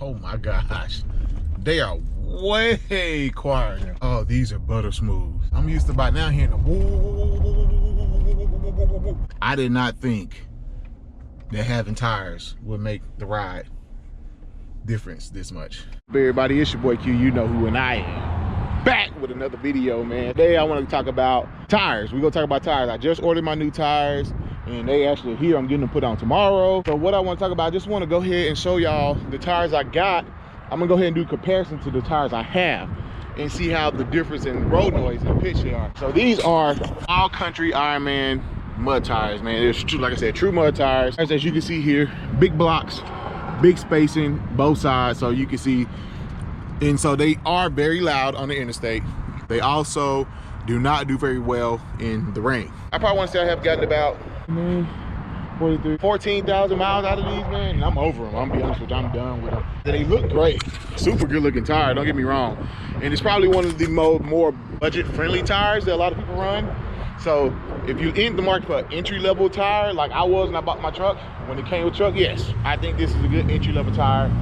Oh my gosh. They are way quieter. Oh, these are butter smooth. I'm used to by now hearing the woo. I did not think that having tires would make the ride difference this much. Everybody, it's your boy Q. You know who and I am. Back with another video, man. Today I want to talk about tires. We're gonna talk about tires. I just ordered my new tires and they actually here. I'm getting them put on tomorrow. So what I want to talk about, I just want to go ahead and show y'all the tires I got. I'm gonna go ahead and do a comparison to the tires I have and see how the difference in road noise and pitch they are. So these are all country Ironman mud tires, man. There's true, like I said, true mud tires. As you can see here, big blocks, big spacing, both sides, so you can see. And so they are very loud on the interstate. They also do not do very well in the rain. I probably want to say I have gotten about 14,000 miles out of these, man, and I'm over them. I'm gonna be honest with you, I'm done with them. They look great, super good looking tire, don't get me wrong. And it's probably one of the more budget friendly tires that a lot of people run. So if you're in the market for an entry level tire, like I was when I bought my truck, when it came with truck, yes, I think this is a good entry level tire.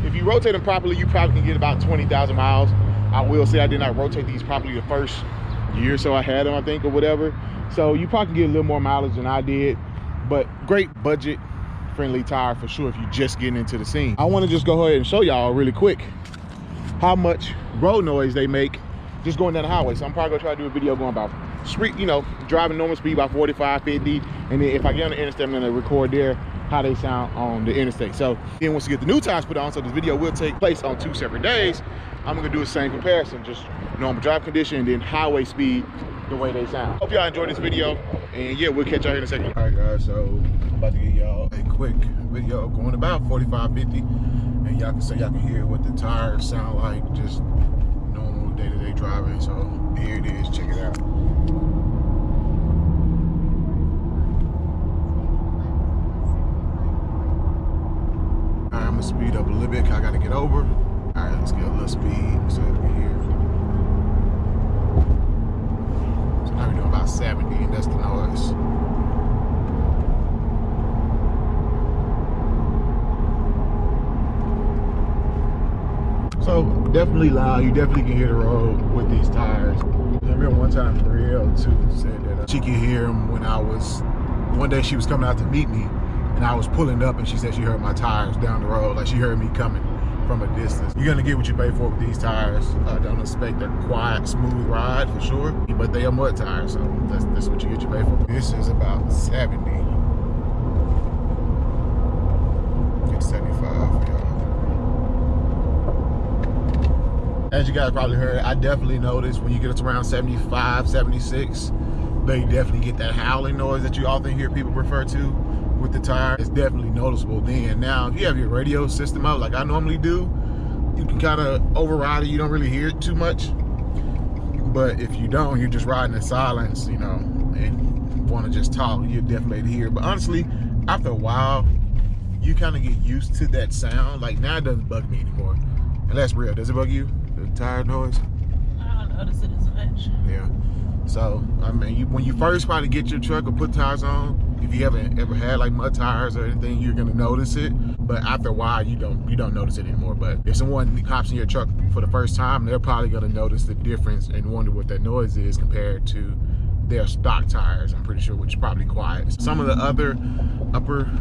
If you rotate them properly, you probably can get about 20,000 miles. I will say I did not rotate these properly the first year or so I had them, I think, or whatever. So you probably can get a little more mileage than I did, but great budget friendly tire for sure if you're just getting into the scene. I want to just go ahead and show y'all really quick how much road noise they make just going down the highway. So I'm probably gonna try to do a video going about street, you know, driving normal speed about 45, 50, and then if I get on the interstate, I'm gonna record there how they sound on the interstate. So then once you get the new tires put on, so this video will take place on 2 separate days, I'm gonna do the same comparison, just normal drive condition and then highway speed, the way they sound. Hope y'all enjoyed this video, and yeah, we'll catch y'all here in a second. All right guys, so I'm about to give y'all a quick video going about 45, 50, and y'all can say y'all can hear what the tires sound like, just normal day-to-day driving. So here it is, check it out. I'm gonna speed up a little bit, cause I gotta get over. All right, let's get a little speed so we can hear. So now we're doing about 70, and that's the noise. So definitely loud. You definitely can hear the road with these tires. I remember one time 3L2 said that she could hear him when I was. One day she was coming out to meet me. And I was pulling up and she said she heard my tires down the road, like she heard me coming from a distance. You're gonna get what you pay for with these tires. Don't expect a quiet, smooth ride for sure, but they are mud tires, so that's what you get you pay for. This is about 70. Get 75 for y'all. As you guys probably heard, I definitely noticed when you get to around 75, 76, they definitely get that howling noise that you often hear people refer to with the tire. It's definitely noticeable then. Now, if you have your radio system out like I normally do, you can kind of override it. You don't really hear it too much. But if you don't, you're just riding in silence, you know, and want to just talk, you're definitely hear. But honestly, after a while, you kind of get used to that sound. Like now it doesn't bug me anymore. And that's real. Does it bug you, the tire noise? I don't notice it as much. Yeah. So, I mean, when you first probably get your truck or put tires on, if you haven't ever had like mud tires or anything, you're gonna notice it. But after a while, you don't notice it anymore. But if someone hops in your truck for the first time, they're probably gonna notice the difference and wonder what that noise is compared to their stock tires. I'm pretty sure, which is probably quiet. Some of the other upper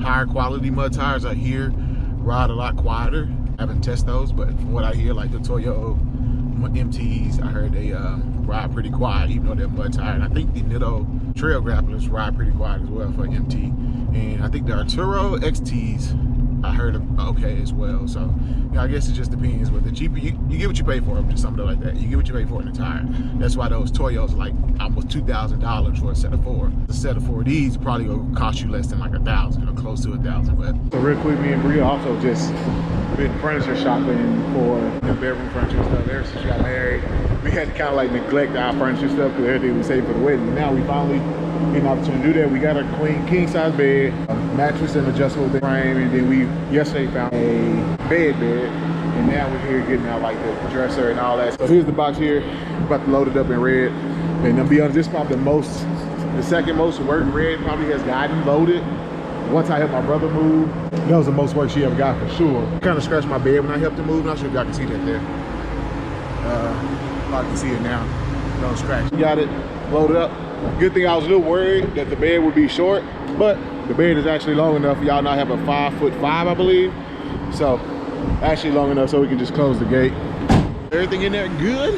higher quality mud tires I hear ride a lot quieter. I haven't tested those, but from what I hear, like the Toyo MTs, I heard they ride pretty quiet, even though they're mud tire. And I think the Nitto Trail Grapplers ride pretty quiet as well for MT. And I think the Arturo XTs, I heard okay as well. So yeah, I guess it just depends. But the cheaper, you get what you pay for them, just something like that. You get what you pay for in the tire. That's why those Toyos are like almost $2,000 for a set of 4. The set of 4 of these probably gonna cost you less than like 1,000 or close to 1,000. But so real quick, me and Bria also just been furniture shopping for the bedroom furniture and stuff. Ever since we got married, we had to kind of like neglect our furniture stuff because everything we saved for the wedding. Now we finally get an opportunity to do that. We got a queen king size bed, a mattress and adjustable bed frame, and then we yesterday found a bed, and now we're here getting out like the dresser and all that. So here's the box here. We're about to load it up in red. And to be honest, this is probably the second most work red probably has gotten loaded. once I helped my brother move, that was the most work she ever got for sure. Kind of scratched my bed when I helped her move. Not sure if y'all can see that there. I can see it now. No scratch. Got it loaded up. Good thing I was a little worried that the bed would be short, but the bed is actually long enough for y'all not have a 5'5", I believe. So actually long enough so we can just close the gate. Everything in there good.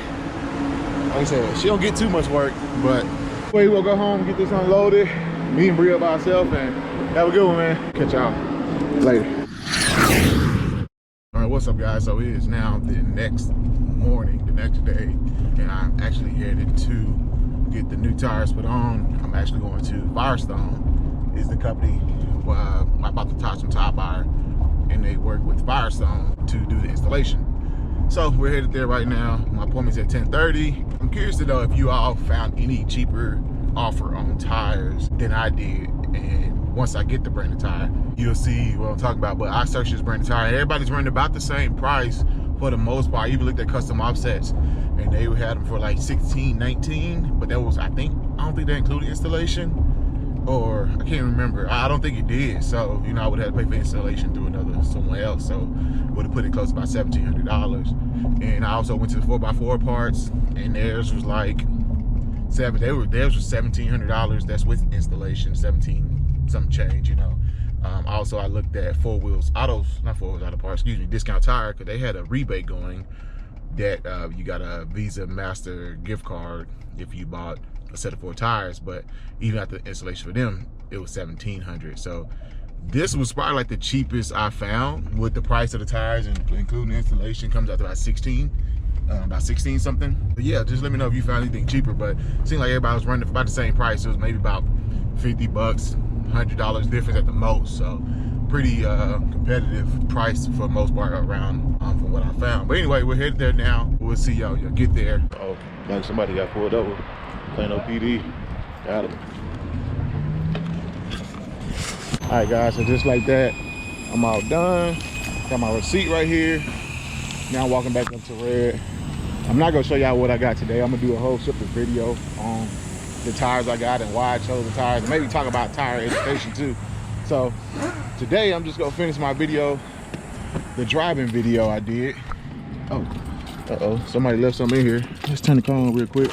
Like I said, she don't get too much work, but we will go home, get this unloaded. Me and Bria by ourselves, and have a good one, man. Catch y'all later. All right, what's up, guys? So it is now the next morning, the next day, and I'm actually headed to get the new tires put on. I'm actually going to Firestone, is the company I'm about to touch some top iron, and they work with Firestone to do the installation. So we're headed there right now. My appointment's at 10:30. I'm curious to know if you all found any cheaper offer on tires than I did. And once I get the brand new tire, you'll see what I'm talking about. But I searched this brand new tire. Everybody's running about the same price for the most part. I even looked at custom offsets, and they had them for like 16, 19. But that was, I don't think they included installation. Or I can't remember. I don't think it did. So, you know, I would have to pay for installation through somewhere else. So would have put it close to about $1,700. And I also went to the 4x4 parts, and theirs was like theirs was $1,700. That's with installation, 17 some change, you know. Also, I looked at Discount Tire, because they had a rebate going that you got a Visa Master gift card if you bought a set of 4 tires, but even after the installation for them, it was $1,700. So this was probably like the cheapest I found with the price of the tires and including the installation. Comes out to about 16 something. But yeah, just let me know if you found anything cheaper. But it seemed like everybody was running for about the same price. It was maybe about 50 bucks, $100 difference at the most. So pretty competitive price for the most part around from what I found. But anyway, we're headed there now. We'll see y'all get there. Oh, like somebody got pulled over. Plano PD. Got him. All right, guys, so just like that, I'm all done. Got my receipt right here. Now I'm walking back up to Red. I'm not gonna show y'all what I got today. I'm gonna do a whole separate video on the tires I got and why I chose the tires, and maybe talk about tire education too. So today I'm just gonna finish my video, the driving video I did. Oh, uh-oh, somebody left something in here. Let's turn the car on real quick.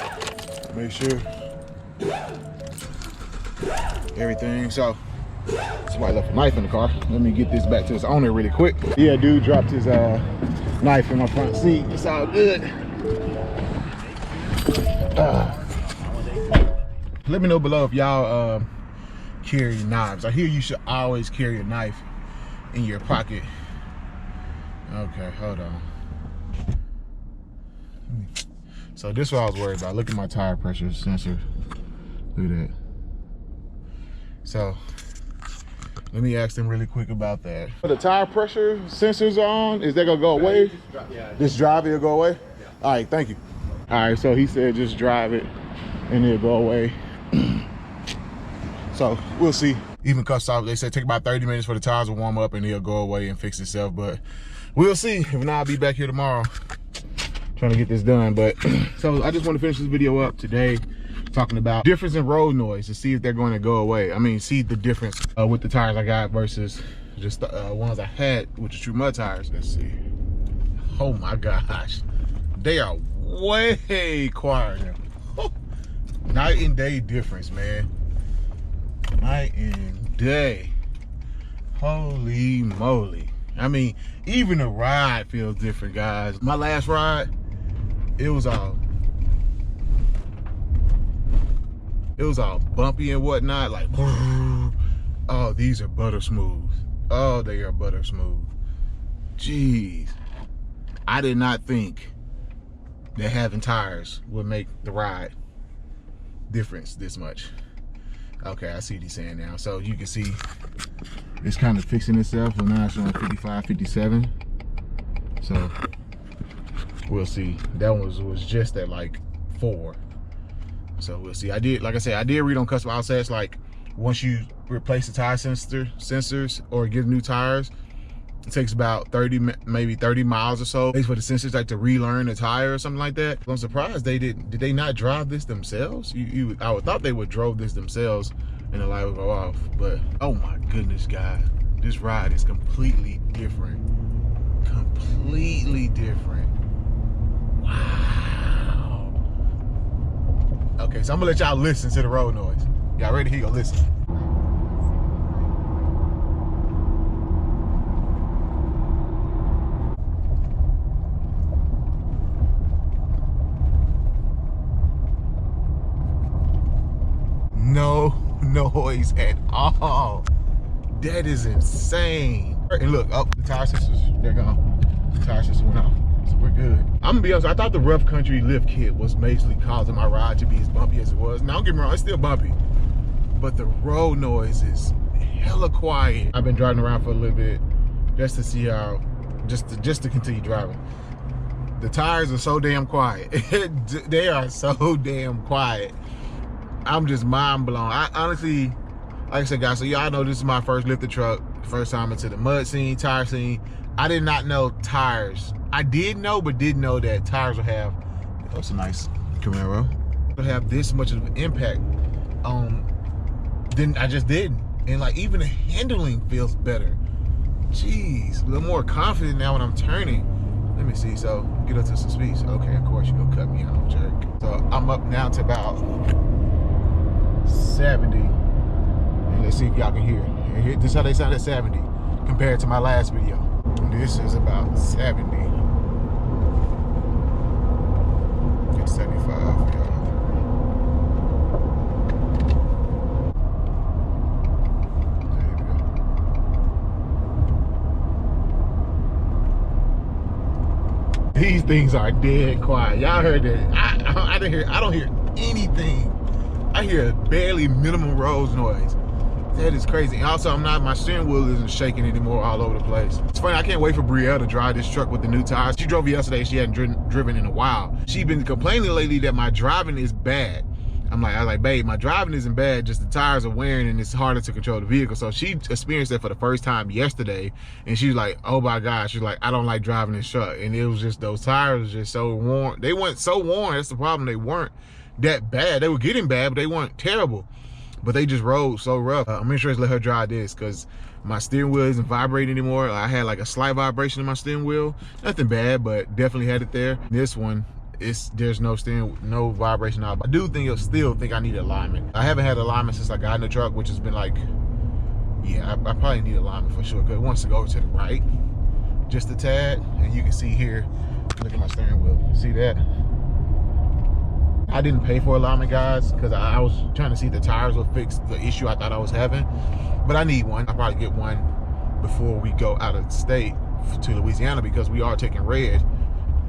Make sure everything. So somebody left a knife in the car. Let me get this back to its owner really quick. Yeah, dude dropped his knife in my front seat. It's all good. Let me know below if y'all carry knives. I hear you should always carry a knife in your pocket. Okay, hold on. So this is what I was worried about. Look at my tire pressure sensor. Look at that. So let me ask them really quick about that. The tire pressure sensors on, is that gonna go away? Yeah. This drive, it'll go away? Yeah. All right, thank you. All right, so he said just drive it and it'll go away. So we'll see. Even cuffs off, they said take about 30 minutes for the tires to warm up and it'll go away and fix itself, but we'll see. If not, I'll be back here tomorrow trying to get this done. But so I just want to finish this video up today talking about difference in road noise to see if they're going to go away. I mean, see the difference with the tires I got versus just the ones I had, which is true mud tires. Let's see. Oh my gosh, they are way quieter now. Night and day difference, man. Night and day. Holy moly. I mean, even the ride feels different, guys. My last ride, it was all bumpy and whatnot, like, oh, these are butter smooth. Oh, they are butter smooth. Jeez. I did not think that having tires would make the ride difference this much. Okay, I see what he's saying now. So you can see it's kind of fixing itself. So now it's on 55, 57. So we'll see. That one was just at like 4. So we'll see. Like I said, I did read on custom outsets, like once you replace the tire sensors or get new tires, it takes about maybe 30 miles or so for the sensors like to relearn the tire or something like that. I'm surprised they did they not drive this themselves? I would thought they would drove this themselves and the light will go off. But oh my goodness, guys, this ride is completely different. Completely different. Wow. Okay, so I'm gonna let y'all listen to the road noise. Y'all ready? Here you go, listen. No noise at all. That is insane. And look, oh, the tire sisters, they're gone. The tire sisters went off, so we're good. I'm gonna be honest, I thought the rough country lift kit was basically causing my ride to be as bumpy as it was. Now, don't get me wrong, it's still bumpy, but the road noise is hella quiet. I've been driving around for a little bit just to see how, just to continue driving. The tires are so damn quiet. They are so damn quiet. I'm just mind blown. I honestly, like I said, guys, so y'all know this is my first lifted truck, first time into the mud scene, tire scene. I did not know tires. I did know, but didn't know that tires will have, oh, it's a nice Camaro, will have this much of an impact. Then I just didn't. And like even the handling feels better. Jeez, a little more confident now when I'm turning. Let me see, so get up to some speed. Okay, of course you're gonna cut me off, jerk. So I'm up now to about 70. And let's see if y'all can hear. This is how they sound at 70 compared to my last video. This is about 70. It's 75 for y'all. These things are dead quiet. Y'all heard that? I don't hear anything. I hear barely minimum road noise. That is crazy. And also, my steering wheel isn't shaking anymore all over the place. It's funny, I can't wait for Brielle to drive this truck with the new tires. She drove yesterday, she hadn't driven in a while. She's been complaining lately that my driving is bad. I was like, babe, my driving isn't bad, just the tires are wearing and it's harder to control the vehicle. So she experienced that for the first time yesterday, and she's like, oh my gosh, she's like, I don't like driving this truck. And it was just, those tires were just so worn. They weren't so worn, that's the problem. They weren't that bad. They were getting bad, but they weren't terrible. But they just rode so rough. I'm interested to let her drive this because my steering wheel isn't vibrating anymore. I had like a slight vibration in my steering wheel. Nothing bad, but definitely had it there. This one, there's no vibration out. I do still think I need alignment. I haven't had alignment since I got in the truck, which has been like, yeah, I probably need alignment for sure because it wants to go to the right just a tad. And you can see here, look at my steering wheel. See that? I didn't pay for alignment, guys, because I was trying to see if the tires will fix the issue I thought I was having. But I need one. I'll probably get one before we go out of state to Louisiana because we are taking red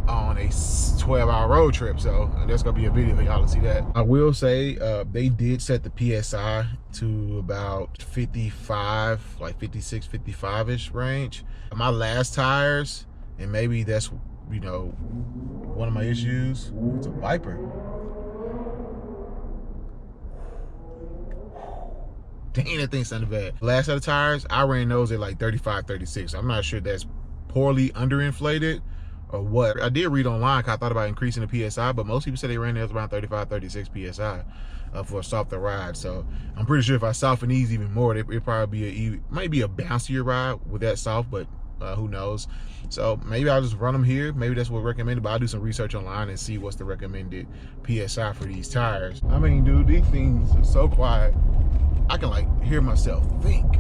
on a 12-hour road trip. So there's going to be a video for y'all to see that. I will say they did set the PSI to about 55, like 56, 55-ish range. My last tires, and maybe that's, you know, one of my issues, it's a Viper. Dang, that thing sounded bad. Last set of tires, I ran those at like 35, 36. I'm not sure if that's poorly underinflated or what. I did read online, cause I thought about increasing the PSI, but most people said they ran those around 35, 36 PSI for a softer ride. So I'm pretty sure if I soften these even more, it'd probably might be a bouncier ride with that soft, but who knows. So maybe I'll just run them here. Maybe that's what's recommended, but I'll do some research online and see what's the recommended PSI for these tires. I mean, dude, these things are so quiet. I can like hear myself think.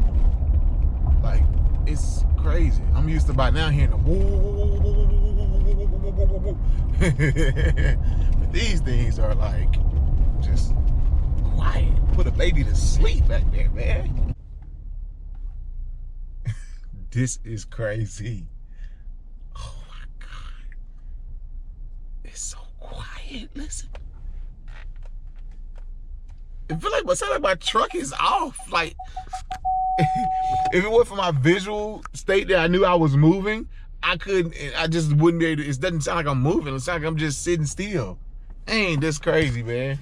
Like, it's crazy. I'm used to by now hearing the woo. But these things are like just quiet. Put a baby to sleep back there, man. This is crazy. Oh my God. It's so quiet. Listen. I feel like my truck is off. Like, if it weren't for my visual state that I knew I was moving, I just wouldn't be able to. It doesn't sound like I'm moving. It sounds like I'm just sitting still. Ain't this crazy, man?